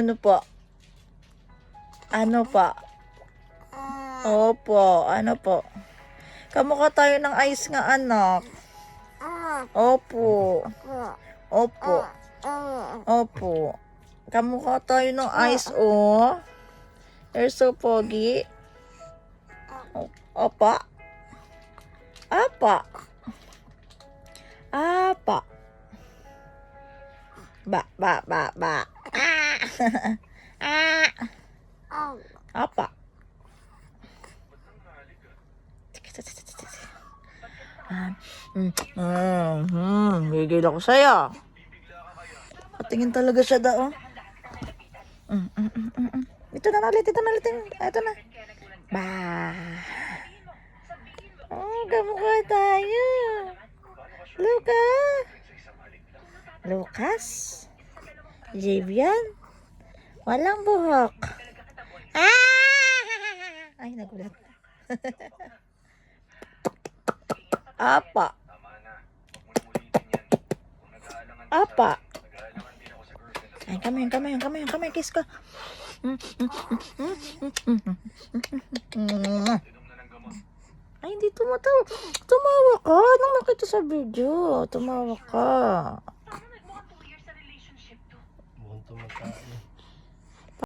Ano po? Ano pa? Opo, ano po? Kamukha tayo ng ice nga, anak. Opo. Opo. Opo. Kamukha tayo ng ice, oh. You're so pogi. Opa. Apa. Apa. Ba. Apa. Gigil ako sa'yo. Patingin talaga siya daw. Ito na ulit. Ito na. Ba. Oh, kamukha tayo. Lucas. Javian. Walang buhok. Ay, nagulat. Apa. Ay, kamay, kiss ka. Ay, hindi tumatawa. Tumawa ka. Nung nakita sa video, tumawa ka.